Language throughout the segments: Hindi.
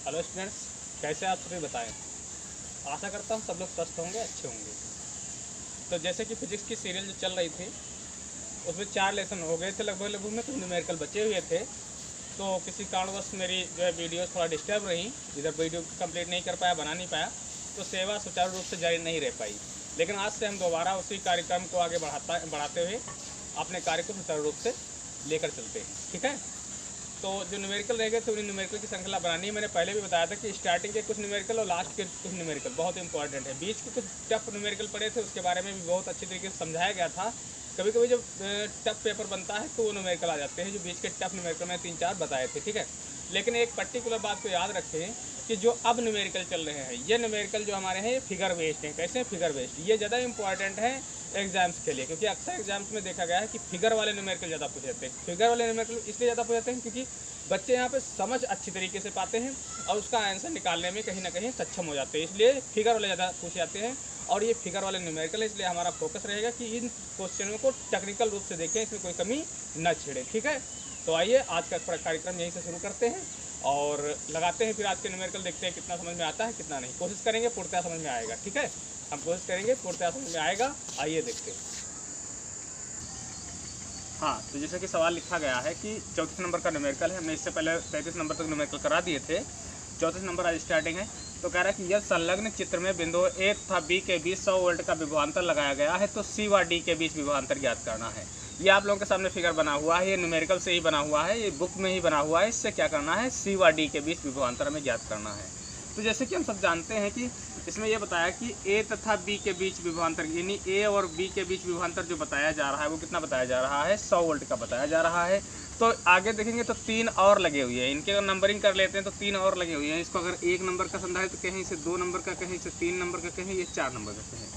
हेलो स्टूडेंट्स, कैसे आप सभी बताएं। आशा करता हूँ सब लोग स्वस्थ होंगे, अच्छे होंगे। तो जैसे कि फिजिक्स की सीरियल जो चल रही थी उसमें 4 लेसन हो गए थे लगभग में, कुछ न्यूमेरिकल बचे हुए थे। तो किसी कारणवश मेरी जो है वीडियो थोड़ा डिस्टर्ब रही, इधर वीडियो कंप्लीट नहीं कर पाया, बना नहीं पाया, तो सेवा सुचारू रूप से जारी नहीं रह पाई। लेकिन आज से हम दोबारा उसी कार्यक्रम को आगे बढ़ाते हुए अपने कार्य को सुचारू रूप से लेकर चलते हैं। ठीक है, तो जो न्यूमेरिकल रह गए थे उन्हीं न्यूमेरिकल की श्रृंखला बनानी है। मैंने पहले भी बताया था कि स्टार्टिंग के कुछ न्यूमेरिकल और लास्ट के कुछ न्यूमेरिकल बहुत इंपॉर्टेंट है। बीच के कुछ टफ न्यूमेरिकल पड़े थे, उसके बारे में भी बहुत अच्छी तरीके से समझाया गया था। कभी कभी जब टफ पेपर बनता है तो वो न्यूमेरिकल आ जाते हैं जो बीच के टफ न्यूमेरिकल में 3-4 बताए थे। ठीक है, लेकिन एक पर्टिकुलर बात को याद रखें कि जो अब न्यूमेरिकल चल रहे हैं ये न्यूमेरिकल जो हमारे हैं ये फिगर बेस्ड हैं। कैसे फिगर बेस्ड, ये ज़्यादा इंपॉर्टेंट है एग्जाम्स के लिए, क्योंकि अक्सर एग्जाम्स में देखा गया है कि फिगर वाले न्यूमेरिकल ज़्यादा पूछे जाते हैं। फिगर वाले न्यूमेरिकल इसलिए ज़्यादा पूछे जाते हैं क्योंकि बच्चे यहाँ पे समझ अच्छी तरीके से पाते हैं और उसका आंसर निकालने में कहीं ना कहीं सक्षम हो जाते हैं, इसलिए फिगर वाले ज़्यादा पूछे जाते हैं। और ये फिगर वाले न्यूमेरिकल है, इसलिए हमारा फोकस रहेगा कि इन क्वेश्चनों को टेक्निकल रूप से देखें, इसमें कोई कमी न छेड़े। ठीक है, तो आइए आज का कार्यक्रम यहीं से शुरू करते हैं और लगाते हैं फिर आज के न्यूमेरिकल, देखते हैं कितना समझ में आता है कितना नहीं। कोशिश करेंगे पूर्णतः समझ में आएगा। ठीक है, हम कोशिश करेंगे पूर्णतः समझ में आएगा। आइए देखते हैं। हाँ, तो जैसे कि सवाल लिखा गया है कि 34 नंबर का न्यूमेरिकल है। हमने इससे पहले 33 नंबर तक न्यूमेरिकल करा दिए थे, 34 नंबर आज स्टार्टिंग है। तो कह रहा है कि यदि संलग्न चित्र में बिंदु ए तथा बी के बीच 100 वोल्ट का विभवांतर लगाया गया है तो सी व डी के बीच विभवांतर ज्ञात करना है। ये आप लोगों के सामने फिगर बना हुआ है, ये न्यूमेरिकल से ही बना हुआ है, ये बुक में ही बना हुआ है। इससे क्या करना है, सी व डी के बीच विभवांतर हमें ज्ञात करना है। तो जैसे कि हम सब जानते हैं कि इसमें यह बताया कि ए तथा बी के बीच विभवांतर, यानी ए और बी के बीच विभवांतर जो बताया जा रहा है वो कितना बताया जा रहा है, 100 वोल्ट का बताया जा रहा है। तो आगे देखेंगे तो 3 और लगे हुए हैं, इनके अगर नंबरिंग कर लेते हैं तो 3 और लगे हुए हैं। इसको अगर 1 नंबर का संधा है तो कहीं से 2 नंबर का, कहीं से 3 नंबर का, कहीं ये 4 नंबर का कहें।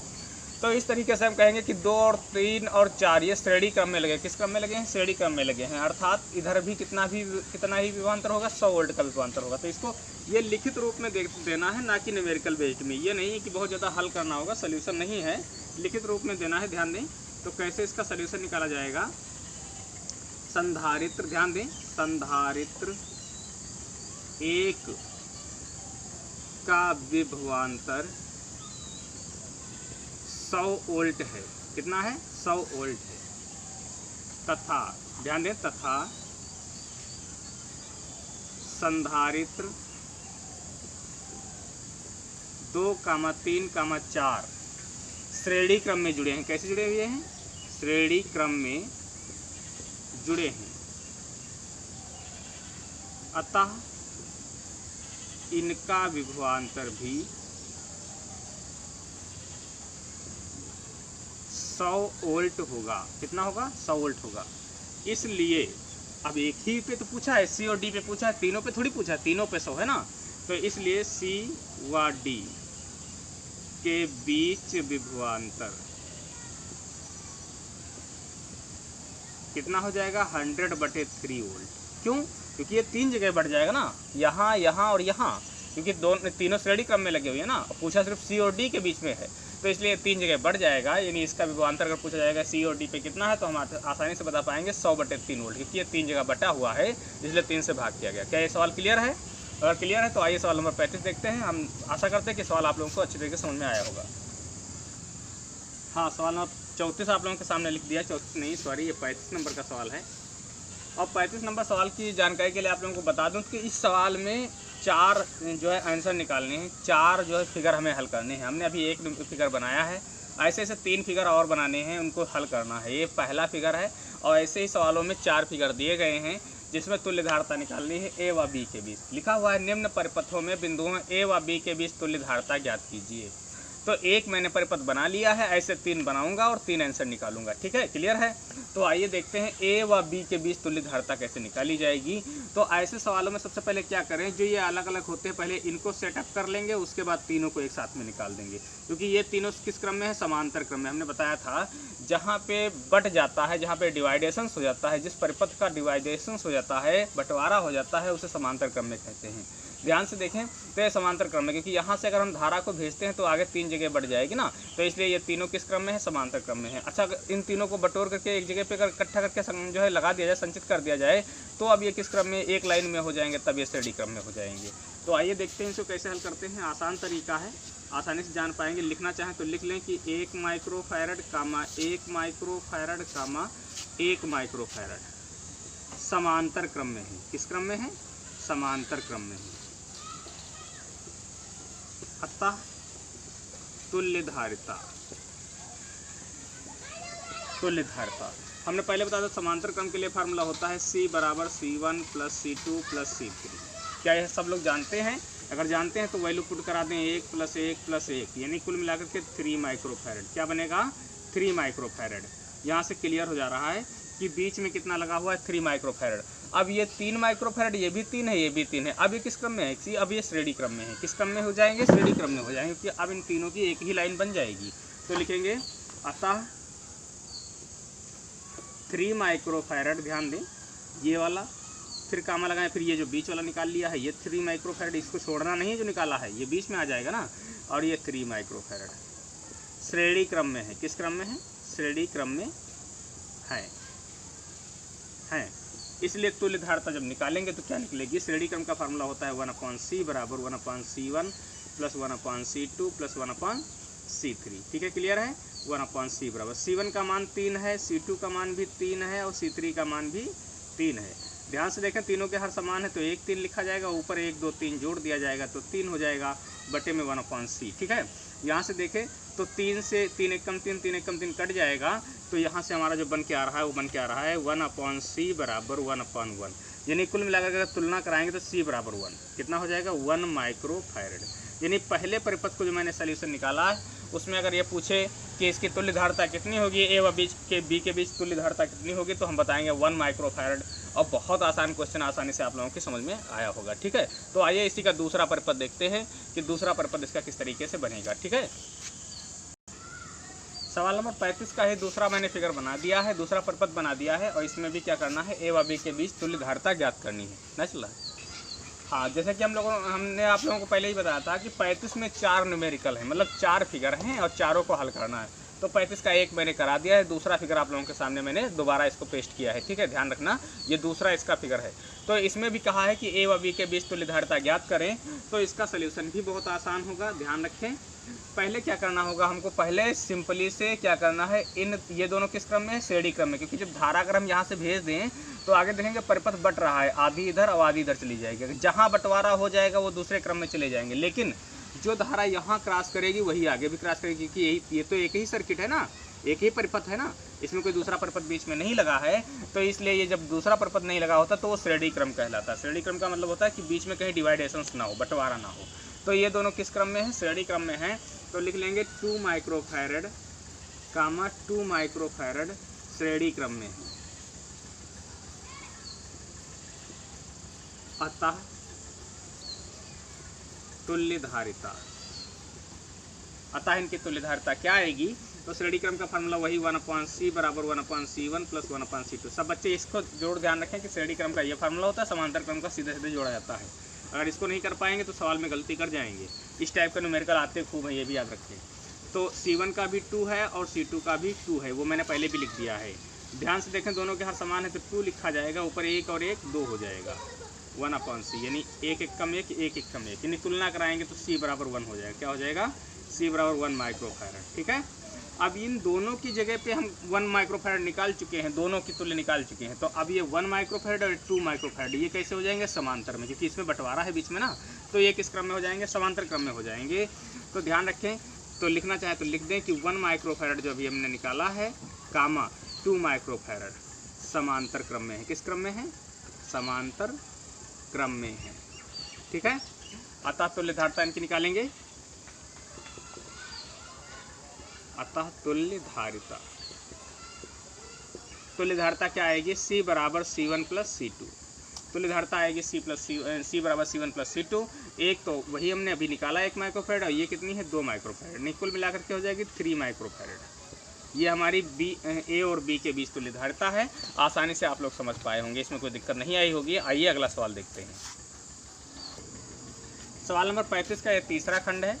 तो इस तरीके से हम कहेंगे कि 2 और 3 और 4 ये श्रेणी क्रम में लगे। किस क्रम में लगे हैं, श्रेणी क्रम में लगे हैं। अर्थात इधर भी कितना ही विभवांतर होगा, 100 वोल्ट का विभवांतर होगा। तो इसको ये लिखित रूप में देना है, ना कि न्यूमेरिकल बेस्ड में। ये नहीं है कि बहुत ज़्यादा हल करना होगा, सोल्यूशन नहीं है, लिखित रूप में देना है। ध्यान दें, तो कैसे इसका सोल्यूशन निकाला जाएगा। संधारित्र, ध्यान दें, संधारित्र 1 का विभवांतर 100 वोल्ट है। कितना है, 100 वोल्ट है। तथा, ध्यान दें, तथा संधारित्र 2, 3, 4 श्रेणी क्रम में जुड़े हैं। कैसे जुड़े हुए हैं, श्रेणी क्रम में जुड़े हैं। अतः इनका विभवांतर भी 100 वोल्ट होगा। कितना होगा, 100 वोल्ट होगा। इसलिए अब एक ही पे तो पूछा है, सी और डी पे पूछा है, तीनों पे थोड़ी पूछा है, तीनों पे 100 है ना। तो इसलिए सी व डी के बीच विभवांतर कितना हो जाएगा, 100/3 वोल्ट। क्यों, क्योंकि ये 3 जगह बढ़ जाएगा ना, यहाँ, यहाँ और यहाँ, क्योंकि तीनों श्रेणी क्रम में लगे हुए हैं ना। पूछा सिर्फ सी और डी के बीच में है, तो इसलिए 3 जगह बढ़ जाएगा। यानी इसका विभवांतर अगर पूछा जाएगा सी और डी पे कितना है तो हम आसानी से बता पाएंगे 100/3 वोल्ट, क्योंकि ये 3 जगह बटा हुआ है, इसलिए 3 से भाग किया गया। क्या ये सवाल क्लियर है? अगर क्लियर है तो आइए सवाल नंबर 35 देखते हैं। हम आशा करते हैं कि सवाल आप लोगों को अच्छी तरीके से समझ में आया होगा। हाँ, सवाल नंबर 34 आप लोगों के सामने लिख दिया, 34 नहीं, सॉरी, ये 35 नंबर का सवाल है। और 35 नंबर सवाल की जानकारी के लिए आप लोगों को बता दूं कि इस सवाल में 4 जो है आंसर निकालने हैं, 4 जो है फिगर हमें हल करने हैं। हमने अभी एक फिगर बनाया है, ऐसे 3 फिगर और बनाने हैं, उनको हल करना है। ये पहला फिगर है और ऐसे ही सवालों में 4 फिगर दिए गए हैं जिसमें तुल्य धारता निकालनी है ए व बी के बीच। लिखा हुआ है निम्न परिपथों में बिंदुओं ए व बी के बीच तुल्य धारता ज्ञात कीजिए। तो एक मैंने परिपथ बना लिया है, ऐसे 3 बनाऊंगा और 3 आंसर निकालूंगा। ठीक है, क्लियर है? तो आइए देखते हैं ए व बी के बीच तुल्य धारता कैसे निकाली जाएगी। तो ऐसे सवालों में सबसे पहले क्या करें, जो ये अलग अलग होते हैं पहले इनको सेटअप कर लेंगे, उसके बाद तीनों को एक साथ में निकाल देंगे। क्योंकि ये तीनों किस क्रम में है, समांतर क्रम में। हमने बताया था जहाँ पे बट जाता है, जहाँ पे डिवाइडेशंस हो जाता है, जिस परिपथ का डिवाइडेशंस हो जाता है, बंटवारा हो जाता है, उसे समांतर क्रम में कहते हैं। ध्यान से देखें तो ये समांतर क्रम में, क्योंकि यहाँ से अगर हम धारा को भेजते हैं तो आगे 3 जगह बढ़ जाएगी ना, तो इसलिए ये तीनों किस क्रम में है, समांतर क्रम में है। अच्छा, अगर इन तीनों को बटोर करके एक जगह पे अगर इकट्ठा करके जो है लगा दिया जाए, संचित कर दिया जाए, तो अब ये किस क्रम में, एक लाइन में हो जाएंगे, तब ये श्रेणी क्रम में हो जाएंगे। तो आइए देखते हैं इसको कैसे हल करते हैं। आसान तरीका है, आसानी से जान पाएंगे। लिखना चाहें तो लिख लें कि 1 माइक्रोफैरड कामा 1 माइक्रोफैरड कामा 1 माइक्रोफैरड समांतर क्रम में है। किस क्रम में है, समांतर क्रम में है। अतः तुल्यधारिता, तुल्यधारिता हमने पहले बताया था समांतर क्रम के लिए फार्मूला होता है C बराबर C1 plus C2 plus C3। क्या यह सब लोग जानते हैं? अगर जानते हैं तो वैल्यू पुट करा दें 1 प्लस 1 प्लस 1, यानी कुल मिलाकर के 3 माइक्रोफैरड। क्या बनेगा, 3 माइक्रोफैरड। यहाँ से क्लियर हो जा रहा है कि बीच में कितना लगा हुआ है, 3 माइक्रोफैरड। अब ये 3 माइक्रोफैरड, ये भी 3 है, ये भी 3 है। अब ये किस क्रम में है, अब ये श्रेणी क्रम में है। किस क्रम में हो जाएंगे, श्रेणी क्रम में हो जाएंगे, क्योंकि अब इन तीनों की एक ही लाइन बन जाएगी। तो लिखेंगे अतः 3 माइक्रोफैरड, ध्यान दें ये वाला, फिर कामा लगाएं, फिर ये जो बीच वाला निकाल लिया है ये 3 माइक्रोफैरड, इसको छोड़ना नहीं है, जो निकाला है ये बीच में आ जाएगा ना, और ये 3 माइक्रोफैरड श्रेणी क्रम में है। किस क्रम में है, श्रेणी क्रम में है। इसलिए तुल्यधारिता जब निकालेंगे तो क्या निकलेगी, श्रेणी क्रम का फार्मूला होता है 1/c बराबर 1/c1 plus 1/c2 plus 1/c3। ठीक है, क्लियर है। 1/c बराबर C1 का मान 3 है, C2 का मान भी 3 है और C3 का मान भी 3 है। ध्यान से देखें, तीनों के हर समान है तो 1 3 लिखा जाएगा, ऊपर 1 2 3 जोड़ दिया जाएगा तो 3 हो जाएगा, बटे में 1/c। ठीक है, यहाँ से देखें तो 3 से 3 एकम 3 3 एकम 3 कट जाएगा, तो यहाँ से हमारा जो बन के आ रहा है वो बन के आ रहा है 1/c बराबर 1/1, यानी कुल मिलाकर अगर तुलना कराएंगे तो C बराबर 1 कितना हो जाएगा, 1 माइक्रोफैरड। यानी पहले परिपथ को जो मैंने सोल्यूशन निकाला है उसमें अगर ये पूछे कि इसकी तुल्यधारिता कितनी होगी, ए व बी के बीच तुल्यधारिता कितनी होगी, तो हम बताएंगे 1 माइक्रोफैरड। और बहुत आसान क्वेश्चन, आसानी से आप लोगों की समझ में आया होगा। ठीक है, तो आइए इसी का दूसरा परिपथ देखते हैं कि दूसरा परिपथ इसका किस तरीके से बनेगा। ठीक है, सवाल नंबर 35 का ही दूसरा मैंने फिगर बना दिया है, दूसरा परिपथ बना दिया है, और इसमें भी क्या करना है, ए व बी के बीच तुल्यधारिता ज्ञात करनी है। ना चला, हाँ, जैसे कि हमने आप लोगों को पहले ही बताया था कि 35 में 4 न्यूमेरिकल हैं, मतलब 4 फिगर हैं और चारों को हल करना है। तो 35 का एक मैंने करा दिया है, दूसरा फिगर आप लोगों के सामने मैंने दोबारा इसको पेस्ट किया है। ठीक है, ध्यान रखना, ये दूसरा इसका फिगर है। तो इसमें भी कहा है कि ए व बी के बीच तुल्यधारिता ज्ञात करें, तो इसका सोल्यूशन भी बहुत आसान होगा। ध्यान रखें, पहले क्या करना होगा हमको, पहले सिंपली से क्या करना है, ये दोनों किस क्रम में है, श्रेणी क्रम में, क्योंकि जब धारा अगर हम यहाँ से भेज दें तो आगे देखेंगे परिपथ बट रहा है, आधी इधर और आधी इधर चली जाएगी। जहाँ बंटवारा हो जाएगा वो दूसरे क्रम में चले जाएंगे, लेकिन जो धारा यहाँ क्रॉस करेगी वही आगे भी क्रॉस करेगी, क्योंकि ये तो एक ही सर्किट है ना, एक ही परिपथ है ना, इसमें कोई दूसरा परिपथ बीच में नहीं लगा है। तो इसलिए ये जब दूसरा परिपथ नहीं लगा होता तो वो श्रेणी क्रम कहलाता है। श्रेणी क्रम का मतलब होता है कि बीच में कहीं डिवाइडेशन ना हो, बंटवारा ना हो। तो ये दोनों किस क्रम में है, श्रेणी क्रम में है। तो लिख लेंगे 2 माइक्रोफैरड कामा 2 माइक्रोफैरड श्रेणी क्रम में है। अतः तुल्यधारिता, अतः इनकी तुल्यधारिता क्या आएगी, तो श्रेणी क्रम का फार्मूला वही 1/c बराबर 1/c1 प्लस 1/c2। सब बच्चे इसको जोड़ ध्यान रखें कि श्रेणी क्रम का ये फार्मूला होता है, समांतर क्रम का सीधे सीधे जोड़ा जाता है। अगर इसको नहीं कर पाएंगे तो सवाल में गलती कर जाएंगे। इस टाइप का न्यूमेरिकल आते खूब है, ये भी याद रखें। तो C1 का भी 2 है और C2 का भी 2 है, वो मैंने पहले भी लिख दिया है। ध्यान से देखें, दोनों के हर समान है तो 2 लिखा जाएगा, ऊपर 1 और 1 2 हो जाएगा, 1/c, यानी 1 एकम 1 1 एकम 1, यानी तुलना कराएंगे तो C बराबर 1 हो जाएगा। क्या हो जाएगा, C बराबर 1 माइक्रोफैरड। ठीक है, अब इन दोनों की जगह पे हम 1 माइक्रोफैरड निकाल चुके हैं, दोनों की तुल्य निकाल चुके हैं। तो अब ये 1 माइक्रोफैरड और 2 माइक्रोफैरड ये कैसे हो जाएंगे, समांतर में, क्योंकि इसमें बंटवारा है बीच में ना, तो ये किस क्रम में हो जाएंगे, समांतर क्रम में हो जाएंगे। तो ध्यान रखें, तो लिखना चाहे तो लिख दें कि 1 माइक्रोफैरड जो अभी हमने निकाला है कामा 2 माइक्रोफैरड समांतर क्रम में है। किस क्रम में है, समांतर क्रम में है। ठीक है, अतः तुल्यधारिता इनकी निकालेंगे। अतः तुल्यधारिता, तुल्यधारिता क्या आएगी, C बराबर C1 प्लस C2। तुल्यधारिता आएगी C बराबर C1 प्लस C2। एक तो वही हमने अभी निकाला 1 माइक्रोफैरड, और ये कितनी है, 2 माइक्रोफैरड, नहीं कुल मिलाकर के हो जाएगी 3 माइक्रोफैरड। ये हमारी A और B के बीच तुल्यधारिता है। आसानी से आप लोग समझ पाए होंगे, इसमें कोई दिक्कत नहीं आई होगी। आइए अगला सवाल देखते हैं। सवाल नंबर 35 का ये तीसरा खंड है।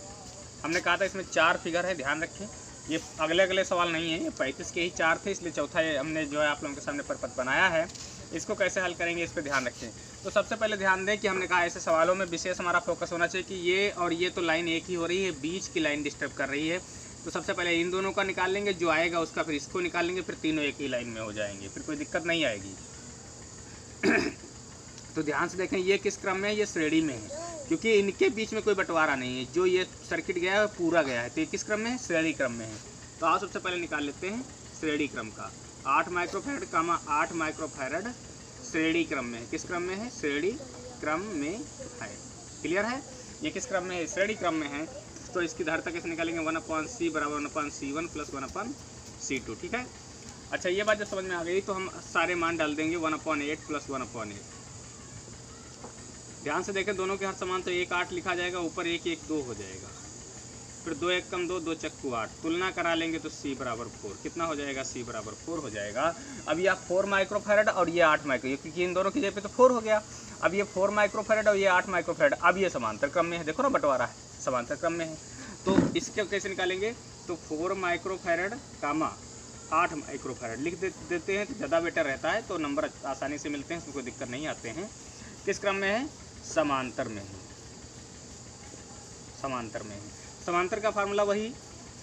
हमने कहा था इसमें 4 फिगर है, ध्यान रखें। ये अगले अगले सवाल नहीं है, ये 35 के ही 4 थे, इसलिए चौथा ये हमने जो है आप लोगों के सामने परिपथ बनाया है। इसको कैसे हल करेंगे इस पर ध्यान रखें। तो सबसे पहले ध्यान दें कि हमने कहा ऐसे सवालों में विशेष हमारा फोकस होना चाहिए कि ये और ये तो लाइन एक ही हो रही है, बीच की लाइन डिस्टर्ब कर रही है। तो सबसे पहले इन दोनों का निकाल लेंगे, जो आएगा उसका फिर इसको निकाल लेंगे, फिर तीनों एक ही लाइन में हो जाएंगे, फिर कोई दिक्कत नहीं आएगी। तो ध्यान से देखें ये किस क्रम में है, ये श्रेणी में है, क्योंकि इनके बीच में कोई बंटवारा नहीं है। जो ये सर्किट गया है पूरा गया है, तो ये किस क्रम में है, श्रेणी क्रम में है। तो आओ सबसे पहले निकाल लेते हैं श्रेणी क्रम का। 8 माइक्रोफैरड कामा 8 माइक्रोफैरड श्रेणी क्रम में है। किस क्रम में है, श्रेणी क्रम में है। क्लियर है, ये किस क्रम में है, श्रेणी क्रम में है। तो इसकी धारिता कैसे निकालेंगे, 1/c बराबर 1/c1 प्लस 1/c2। ठीक है। अच्छा, ये बात जब समझ में आ गई तो हम सारे मान डाल देंगे 1/8 प्लस 1/8। ध्यान से देखें, दोनों के हर समान, तो 1 8 लिखा जाएगा, ऊपर 1 1 2 हो जाएगा, फिर 2 1 कम 2 2 चक्कू 8, तुलना करा लेंगे तो c बराबर 4। कितना हो जाएगा, c बराबर 4 हो जाएगा। अब यह 4 माइक्रोफैरड और ये 8 माइक्रो, क्योंकि इन दोनों की जगह पे तो 4 हो गया। अब ये 4 माइक्रोफैरड और ये 8 माइक्रोफैरड, अब ये समांतर क्रम में है। देखो ना, बंटवारा है, समांतर क्रम में है। तो इसके कैसे निकालेंगे, तो 4 माइक्रोफैरड कामा 8 माइक्रोफैरड लिख देते हैं तो ज़्यादा बेटर रहता है, तो नंबर आसानी से मिलते हैं, इसमें कोई दिक्कत नहीं आते हैं। किस क्रम में है, समांतर में है, समांतर में है। समांतर का फार्मूला वही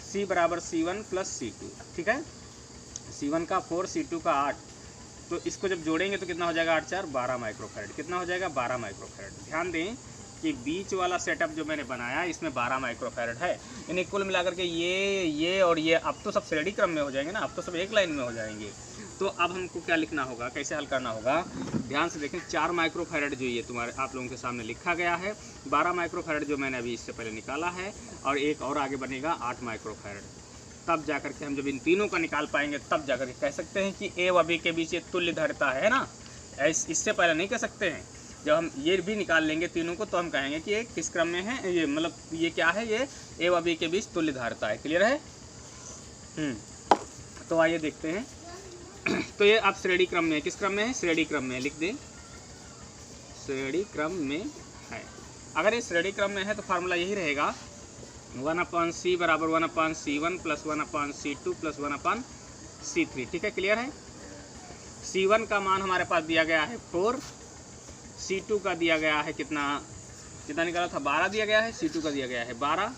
c बराबर c1 प्लस c2। ठीक है, c1 का 4, c2 का 8, तो इसको जब जोड़ेंगे तो कितना हो जाएगा, 8 4 12 माइक्रोफैरड। कितना हो जाएगा, 12 माइक्रोफैरड। ध्यान दें कि बीच वाला सेटअप जो मैंने बनाया इसमें 12 माइक्रोफैरड है। यानी कुल मिलाकर के ये और ये अब तो सब श्रेणी क्रम में हो जाएंगे ना, अब तो सब एक लाइन में हो जाएंगे। तो अब हमको क्या लिखना होगा, कैसे हल करना होगा, ध्यान से देखें। 4 माइक्रोफैरड जो ये तुम्हारे आप लोगों के सामने लिखा गया है, 12 माइक्रोफैरड जो मैंने अभी इससे पहले निकाला है, और एक और आगे बनेगा 8 माइक्रोफैरड। तब जाकर के हम जब इन तीनों का निकाल पाएंगे तब जाकर के कह सकते हैं कि ए व बी के बीच ये तुल्य धारिता है ना। इससे पहले नहीं कह सकते हैं। जब हम ये भी निकाल लेंगे तीनों को तो हम कहेंगे कि ये किस क्रम में है, ये मतलब ये क्या है, ये ए व बी के बीच तुल्य धारिता है। क्लियर है। तो आइए देखते हैं। तो ये अब श्रेणी क्रम में, किस क्रम में है, श्रेणी क्रम में, लिख दें श्रेणी क्रम में है। अगर ये श्रेणी क्रम में है तो फार्मूला यही रहेगा, 1/c बराबर 1/c1 plus 1/c2 plus 1/c3। ठीक है, क्लियर है। c1 का मान हमारे पास दिया गया है 4, c2 का दिया गया है कितना निकाला था, 12 दिया गया है, c2 का दिया गया है 12,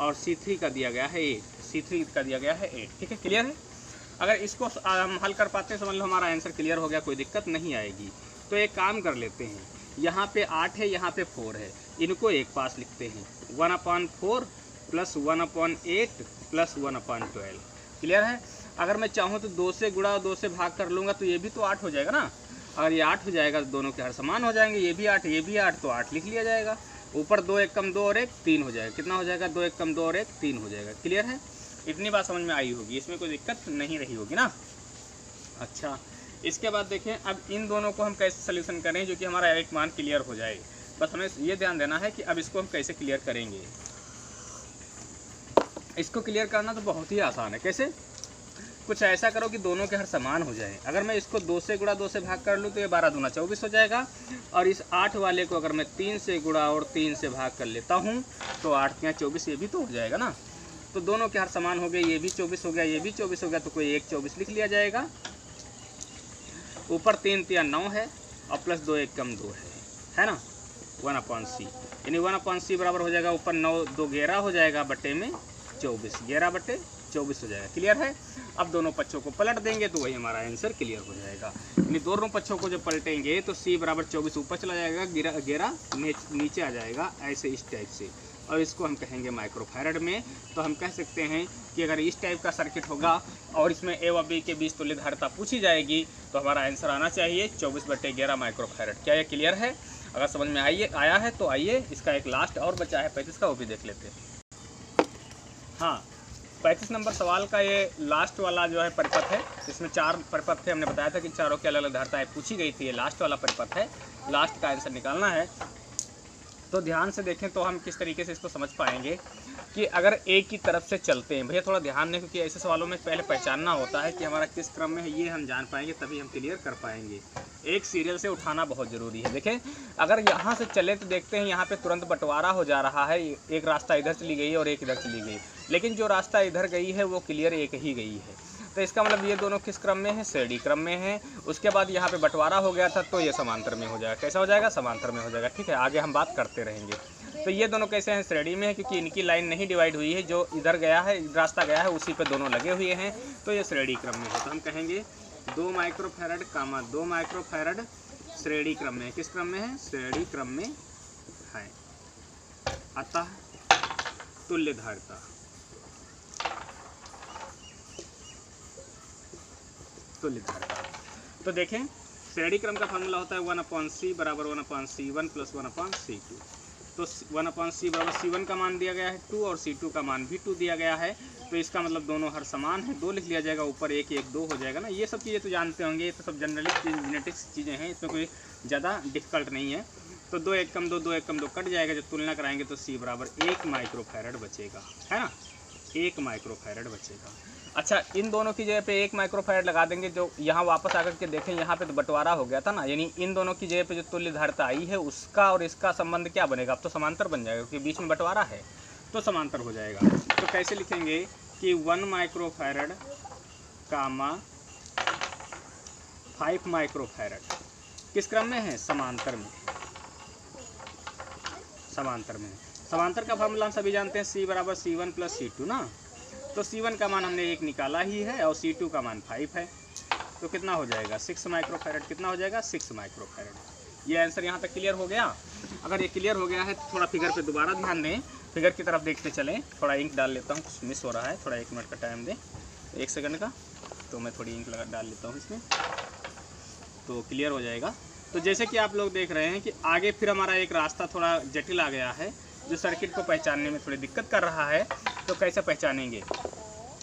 और c3 का दिया गया है 8, c3 का दिया गया है 8। ठीक है, क्लियर है। अगर इसको हम हल कर पाते हैं समझ लो हमारा आंसर क्लियर हो गया, कोई दिक्कत नहीं आएगी। तो एक काम कर लेते हैं, यहाँ पे 8 है, यहाँ पे 4 है, इनको एक पास लिखते हैं, 1/4 प्लस 1/8 प्लस 1/12। क्लियर है। अगर मैं चाहूँ तो 2 से गुणा 2 से भाग कर लूँगा तो ये भी तो 8 हो जाएगा ना। अगर ये 8 हो जाएगा तो दोनों के हर समान हो जाएंगे, ये भी 8 ये भी 8, तो 8 लिख लिया जाएगा। ऊपर 2 1 कम 2 और 1 3 हो जाएगा। कितना हो जाएगा, 2 1 कम 2 और 1 3 हो जाएगा। क्लियर है। इतनी बात समझ में आई होगी, इसमें कोई दिक्कत नहीं रही होगी ना। अच्छा, इसके बाद देखें अब इन दोनों को हम कैसे सल्यूशन करें जो कि हमारा एक मान क्लियर हो जाए। बस हमें ये ध्यान देना है कि अब इसको हम कैसे क्लियर करेंगे। इसको क्लियर करना तो बहुत ही आसान है। कैसे, कुछ ऐसा करो कि दोनों के हर समान हो जाए। अगर मैं इसको 2 से गुणा 2 से भाग कर लूँ तो ये 12 दूना 24 हो जाएगा, और इस 8 वाले को अगर मैं 3 से गुणा और 3 से भाग कर लेता हूँ तो 8 या 24, ये भी तो हो जाएगा ना। तो दोनों के हर समान हो गए, ये भी 24 हो गया, ये भी 24 हो गया, तो कोई एक 24 लिख लिया जाएगा। ऊपर 3 3 9 है, और प्लस 2 1 कम 2 है ना, 1/c। यानी 1/c बराबर हो जाएगा, ऊपर 9 2 11 हो जाएगा, बटे में 24, 11 बटे 24 हो जाएगा। क्लियर है। अब दोनों पक्षों को पलट देंगे तो वही हमारा आंसर क्लियर हो जाएगा। यानी दोनों पक्षों को जब पलटेंगे तो c बराबर 24 ऊपर चला जाएगा, 11 नीचे आ जाएगा, ऐसे इस टाइप से, और इसको हम कहेंगे माइक्रोफैरड में। तो हम कह सकते हैं कि अगर इस टाइप का सर्किट होगा और इसमें ए व बी के बीच तुल्य धारिता पूछी जाएगी तो हमारा आंसर आना चाहिए 24/11 माइक्रोफैरड। क्या ये क्लियर है। अगर समझ में आया है तो आइए इसका एक लास्ट और बचा है 35 का, वो भी देख लेते हैं। हाँ, 35 नंबर सवाल का ये लास्ट वाला जो है परिपथ है। इसमें 4 परिपथ थे, हमने बताया था कि चारों की अलग अलग धारिताएँ पूछी गई थी। ये लास्ट वाला परिपथ है, लास्ट का आंसर निकालना है। तो ध्यान से देखें तो हम किस तरीके से इसको समझ पाएंगे कि अगर एक की तरफ से चलते हैं, भैया थोड़ा ध्यान दें क्योंकि ऐसे सवालों में पहले पहचानना होता है कि हमारा किस क्रम में है, ये हम जान पाएंगे तभी हम क्लियर कर पाएंगे। एक सीरियल से उठाना बहुत ज़रूरी है। देखें अगर यहाँ से चले तो देखते हैं यहाँ पे तुरंत बंटवारा हो जा रहा है, एक रास्ता इधर चली गई और एक इधर चली गई, लेकिन जो रास्ता इधर गई है वो क्लियर एक ही गई है। तो इसका मतलब ये दोनों किस क्रम में है, श्रेणी क्रम में है। उसके बाद यहाँ पे बंटवारा हो गया था तो ये समांतर में हो जाएगा। कैसा हो जाएगा, समांतर में हो जाएगा। ठीक है, आगे हम बात करते रहेंगे। तो ये दोनों कैसे हैं, श्रेणी में है क्योंकि इनकी लाइन नहीं डिवाइड हुई है, जो इधर गया है रास्ता गया है उसी पे दोनों लगे हुए हैं, तो ये श्रेणी क्रम में है। तो हम कहेंगे 2 माइक्रोफैरड कामा 2 माइक्रोफैरड श्रेणी क्रम में है। किस क्रम में है, श्रेणी क्रम में है। अतः तुल्य धारिता तो देखें श्रेणी क्रम का फॉर्मूला होता है 1/c बराबर 1/c1 प्लस 1/c2। तो 1/c बराबर c1 का मान दिया गया है 2 और c2 का मान भी 2 दिया गया है। तो इसका मतलब दोनों हर समान है, 2 लिख लिया जाएगा, ऊपर 1 1 2 हो जाएगा ना। ये सब चीज़ें तो जानते होंगे, ये तो सब जनरली जेनेटिक्स चीज़ें हैं, इसमें कोई ज़्यादा डिफिकल्ट नहीं है। तो 2 1 कम 2 2 1 कम 2 कट जाएगा, जब तुलना कराएंगे तो c बराबर 1 माइक्रोफैरड बचेगा, है ना, 1 माइक्रोफैरड बचेगा। अच्छा, इन दोनों की जगह पे 1 माइक्रोफैरड लगा देंगे, जो यहाँ वापस आकर के देखें यहाँ पे तो बंटवारा हो गया था ना, यानी इन दोनों की जगह पे जो तुल्य धारिता आई है उसका और इसका संबंध क्या बनेगा, अब तो समांतर बन जाएगा क्योंकि बीच में बंटवारा है तो समांतर हो जाएगा। तो कैसे लिखेंगे कि 1 माइक्रोफैरड कामा 5 माइक्रोफैरड किस क्रम में है, समांतर में, समांतर में। समांतर का फॉर्मूला हम सभी जानते हैं, c बराबर c1 प्लस c2 ना। तो c1 का मान हमने 1 निकाला ही है और c2 का मान 5 है, तो कितना हो जाएगा 6 माइक्रोफैरड। कितना हो जाएगा 6 माइक्रोफैरड। ये आंसर यहाँ तक क्लियर हो गया। अगर ये क्लियर हो गया है तो थोड़ा फिगर पे दोबारा ध्यान दें, फिगर की तरफ देखते चलें। थोड़ा इंक डाल लेता हूँ, कुछ मिस हो रहा है, थोड़ा 1 मिनट का टाइम दें, 1 सेकंड का, तो मैं थोड़ी इंक डाल लेता हूँ इसमें, तो क्लियर हो जाएगा। तो जैसे कि आप लोग देख रहे हैं कि आगे फिर हमारा एक रास्ता थोड़ा जटिल आ गया है, जो सर्किट को पहचानने में थोड़ी दिक्कत कर रहा है। तो कैसे पहचानेंगे,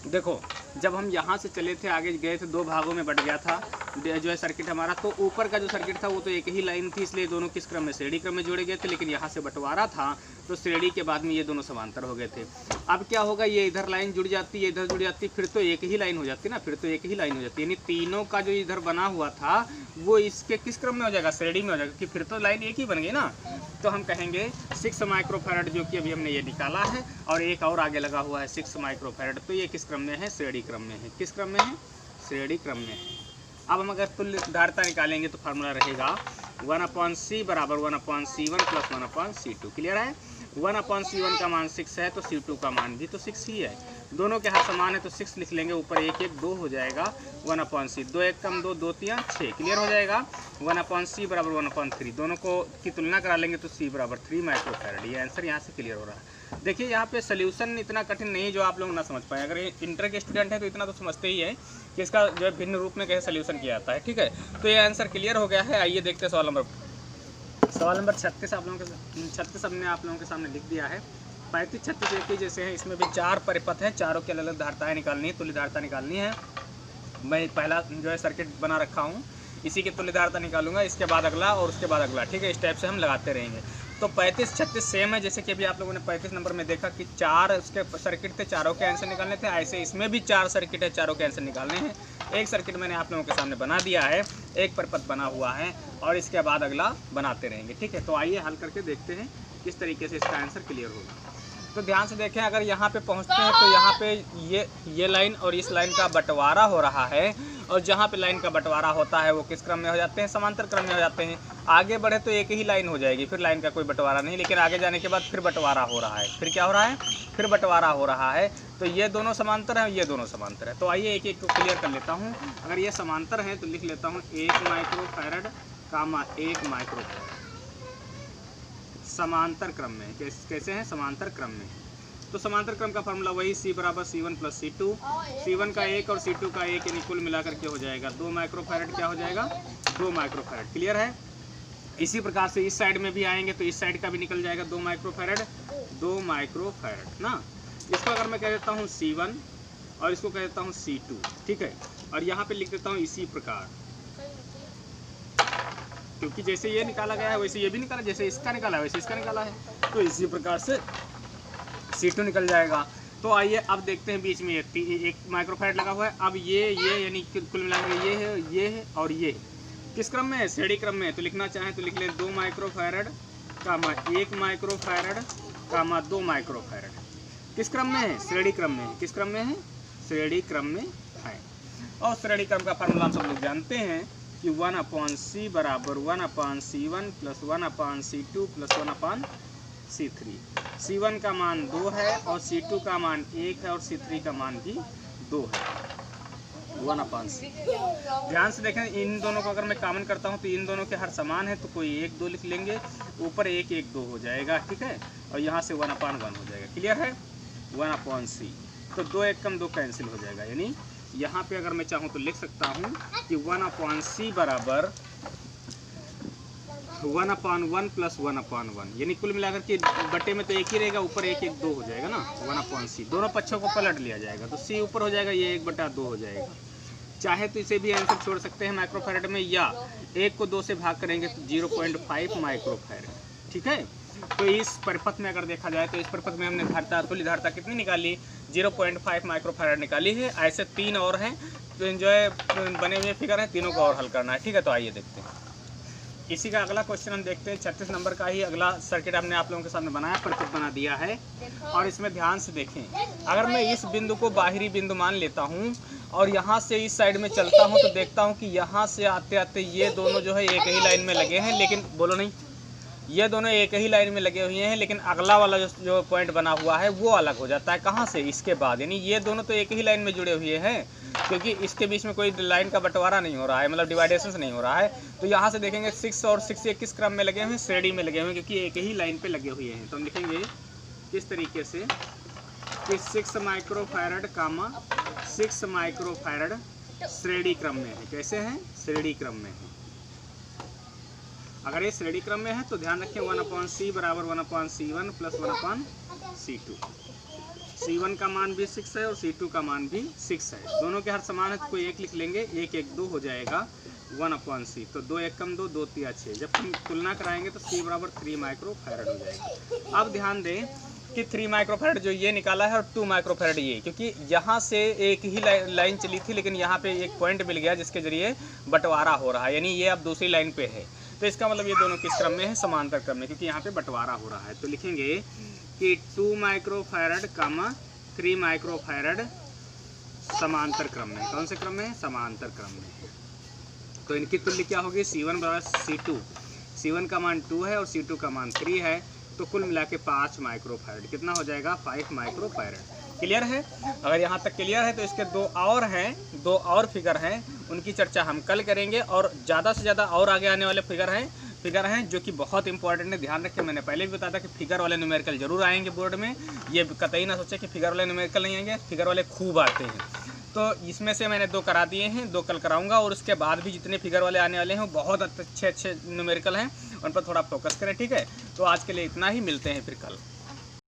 देखो जब हम यहाँ से चले थे आगे गए थे 2 भागों में बट गया था जो है सर्किट हमारा। तो ऊपर का जो सर्किट था वो तो एक ही लाइन थी, इसलिए दोनों किस क्रम में, श्रेणी क्रम में जोड़े गए थे। लेकिन यहाँ से बंटवारा था तो श्रेणी के बाद में ये दोनों समांतर हो गए थे। अब क्या होगा, ये इधर लाइन जुड़ जाती है, इधर जुड़ जाती, फिर तो एक ही लाइन हो जाती ना, फिर तो एक ही लाइन हो जाती है। यानी तीनों का जो इधर बना हुआ था वो इसके किस क्रम में हो जाएगा, श्रेणी में हो जाएगा, कि फिर तो लाइन एक ही बन गई ना। तो हम कहेंगे 6 माइक्रोफैरड जो कि अभी हमने ये निकाला है और एक और आगे लगा हुआ है 6 माइक्रोफैरड, तो ये किस क्रम में है, श्रेणी क्रम में है। किस क्रम में है, श्रेणी क्रम में है। अब हम अगर तुल्य धारिता निकालेंगे तो फार्मूला रहेगा 1/c बराबर 1/c1 प्लस 1/c2। क्लियर है, 1/c1 का मान 6 है तो c2 का मान भी तो 6 ही है। दोनों के हाथ समान है तो 6 लिख लेंगे, ऊपर 1 1 2 हो जाएगा 1/c। 2 1 कम 2 2 3 6, क्लियर हो जाएगा। 1/c बराबर 1/3, दोनों को की तुलना करा लेंगे तो c बराबर 3 माइक्रोफैरड। ये आंसर यहाँ से क्लियर हो रहा है। देखिए यहाँ पे सोल्यूशन इतना कठिन नहीं जो आप लोग ना समझ पाए। अगर इंटर के स्टूडेंट हैं तो इतना तो समझते ही है कि इसका जो है भिन्न रूप में कैसे सोल्यूशन किया जाता है। ठीक है, तो ये आंसर क्लियर हो गया है। आइए देखते हैं सवाल नंबर 36। आप लोगों के 36 हमने आप लोगों के सामने लिख दिया है। 35 36 एक ही जैसे हैं, इसमें भी 4 परिपथ हैं, चारों की अलग अलग धारिताएँ निकालनी है, तुल्य धारिता निकालनी है। मैं पहला जो है सर्किट बना रखा हूँ, इसी की तुल्य धारिता निकालूंगा, इसके बाद अगला और उसके बाद अगला। ठीक है, इस टाइप से हम लगाते रहेंगे। तो 35 36 सेम है, जैसे कि अभी आप लोगों ने 35 नंबर में देखा कि 4 उसके सर्किट थे, चारों के आंसर निकालने थे। ऐसे इसमें भी 4 सर्किट है, चारों के आंसर निकालने हैं। एक सर्किट मैंने आप लोगों के सामने बना दिया है, एक परिपथ बना हुआ है और इसके बाद अगला बनाते रहेंगे। ठीक है, तो आइए हल करके देखते हैं किस तरीके से इसका आंसर क्लियर होगा। तो ध्यान से देखें, अगर यहाँ पे पहुँचते हैं तो यहाँ पे ये लाइन और इस लाइन का बंटवारा हो रहा है, और जहाँ पे लाइन का बंटवारा होता है वो किस क्रम में हो जाते हैं, समांतर क्रम में हो जाते हैं। आगे बढ़े तो एक ही लाइन हो जाएगी, फिर लाइन का कोई बंटवारा नहीं, लेकिन आगे जाने के बाद फिर बंटवारा हो रहा है। फिर क्या हो रहा है, फिर बंटवारा हो रहा है। तो ये दोनों समांतर हैं, ये दोनों समांतर है। तो आइए एक एक को क्लियर कर लेता हूँ। अगर ये समांतर है तो लिख लेता हूँ 1 माइक्रोफैरड कामा 1 माइक्रोफैरड, समांतर क्रम में। कैसे हैं, समांतर क्रम में। तो समांतर क्रम का फॉर्मूला वही c बराबर c1 प्लस c2। c1 का 1 और c2 का 1 यानी कुल मिलाकर के हो जाएगा 2 माइक्रोफैरड। क्या हो जाएगा, 2 माइक्रोफैरड। क्लियर है। इसी प्रकार से इस साइड में भी आएंगे तो इस साइड का भी निकल जाएगा 2 माइक्रोफैरड, 2 माइक्रोफैरड ना। इसको अगर मैं कह देता हूँ c1 और इसको कह देता हूँ c2। ठीक है, और यहाँ पे लिख देता हूँ इसी प्रकार। क्योंकि जैसे ये निकाला गया है वैसे ये भी निकाला, जैसे इसका निकाला है वैसे इसका निकाला है, तो इसी प्रकार से C2 निकल जाएगा। तो आइए अब देखते हैं बीच में एक माइक्रोफैरड लगा हुआ है। अब ये यानी कुल मिलाकर ये है और ये किस क्रम में है? श्रेणी क्रम में है। तो लिखना चाहें तो लिख लें 2 माइक्रोफैरड कामा 1 माइक्रोफैरड कामा 2 माइक्रोफैरड। किस क्रम में है? श्रेणी क्रम में है। किस क्रम में है? श्रेणी क्रम में है। और श्रेणी क्रम का फार्मूला हम सब लोग जानते हैं कि 1/C बराबर 1/C1 plus 1/C2 plus 1/C3। C1 का मान 2 है और C2 का मान 1 है और C3 का मान भी 2 है 1/C। ध्यान से देखें, इन दोनों को अगर मैं कॉमन करता हूं तो इन दोनों के हर समान है, तो कोई 1 2 लिख लेंगे, ऊपर 1 1 2 हो जाएगा, ठीक है, और यहाँ से 1/1 हो जाएगा। क्लियर है? 1/C। तो 2 1 कम 2 कैंसिल हो जाएगा, यानी यहाँ पे अगर मैं चाहूँ तो लिख सकता हूँ कि 1/C बराबर 1/1 प्लस 1/1, यानी कुल मिलाकर के बटे में तो एक ही रहेगा, ऊपर 1 1 2 हो जाएगा ना 1/C। दोनों पक्षों को पलट लिया जाएगा तो C ऊपर हो जाएगा, ये 1/2 हो जाएगा। चाहे तो इसे भी आंसर छोड़ सकते हैं माइक्रोफैरड में, या 1 को 2 से भाग करेंगे तो 0.5 माइक्रोफैरड, ठीक है। तो इस परिपथ में अगर देखा जाए तो इस परिपथ में हमने धारिता तुल्य धारिता कितनी निकाली? 0.5 माइक्रोफैरड निकाली है। ऐसे 3 और हैं तो जो है बने हुए फिगर हैं, तीनों को और हल करना है, ठीक है। तो आइए देखते हैं इसी का अगला क्वेश्चन हम देखते हैं। 36 नंबर का ही अगला सर्किट हमने आप लोगों के सामने बनाया, परिपथ बना दिया है। और इसमें ध्यान से देखें, अगर मैं इस बिंदु को बाहरी बिंदु मान लेता हूँ और यहाँ से इस साइड में चलता हूँ तो देखता हूँ कि यहाँ से आते आते ये दोनों जो है एक ही लाइन में लगे हैं, लेकिन बोलो नहीं, ये दोनों एक ही लाइन में लगे हुए हैं, लेकिन अगला वाला जो पॉइंट बना हुआ है वो अलग हो जाता है। कहाँ से? इसके बाद, यानी ये दोनों तो एक ही लाइन में जुड़े हुए हैं क्योंकि इसके बीच में कोई लाइन का बंटवारा नहीं हो रहा है, मतलब डिवाइडेशन नहीं हो रहा है। तो यहाँ से देखेंगे 6 और 6 ये किस क्रम में लगे हुए हैं? श्रेणी में लगे हुए हैं, क्योंकि एक ही लाइन पे लगे हुए हैं। तो हम लिखेंगे किस तरीके से कि 6 माइक्रोफैरड कामा 6 माइक्रोफैरड श्रेणी क्रम में है। कैसे हैं? श्रेणी क्रम में है। अगर ये श्रेणी क्रम में है तो ध्यान रखें 1/C बराबर 1/C1 प्लस 1/C2। C1 का मान भी 6 है और C2 का मान भी 6 है। दोनों के हर समान है तो कोई 1 लिख लेंगे, 1 1 2 हो जाएगा 1/C। तो 2 1 कम 2 2 3 6। जब हम तुलना कराएंगे तो C बराबर 3 माइक्रोफैरड हो जाएगा। अब ध्यान दें कि 3 माइक्रोफैरड जो ये निकाला है और 2 माइक्रोफैरड ये, क्योंकि यहाँ से एक ही लाइन चली थी, लेकिन यहाँ पे एक पॉइंट मिल गया जिसके जरिए बंटवारा हो रहा है, यानी ये अब दूसरी लाइन पे है। तो इसका मतलब ये दोनों किस क्रम में है? समांतर क्रम में, क्योंकि यहाँ पे बंटवारा हो रहा है। तो लिखेंगे कि 2 माइक्रोफैरड कामा 3 माइक्रोफैरड समांतर क्रम में। कौन से क्रम में है? समांतर क्रम में है। तो इनकी तुल्य क्या होगी? C1 बराबर C2। C1 का मान 2 है और C2 का मान 3 है, तो कुल मिला के 5 माइक्रोफैरड। कितना हो जाएगा? 5 माइक्रोफैरड। क्लियर है? अगर यहाँ तक क्लियर है तो इसके 2 और हैं, 2 और फिगर हैं, उनकी चर्चा हम कल करेंगे। और ज़्यादा से ज़्यादा और आगे आने वाले फिगर हैं जो कि बहुत इंपॉर्टेंट है। ध्यान रखें, मैंने पहले भी बताया था कि फिगर वाले न्यूमेरिकल जरूर आएंगे बोर्ड में। ये कतई ना सोचे कि फिगर वाले न्यूमेरिकल नहीं आएंगे, फिगर वाले खूब आते हैं। तो इसमें से मैंने 2 करा दिए हैं, 2 कल कराऊंगा, और उसके बाद भी जितने फिगर वाले आने वाले हैं वो बहुत अच्छे न्यूमेरिकल हैं, उन पर थोड़ा फोकस करें, ठीक है। तो आज के लिए इतना ही, मिलते हैं फिर कल।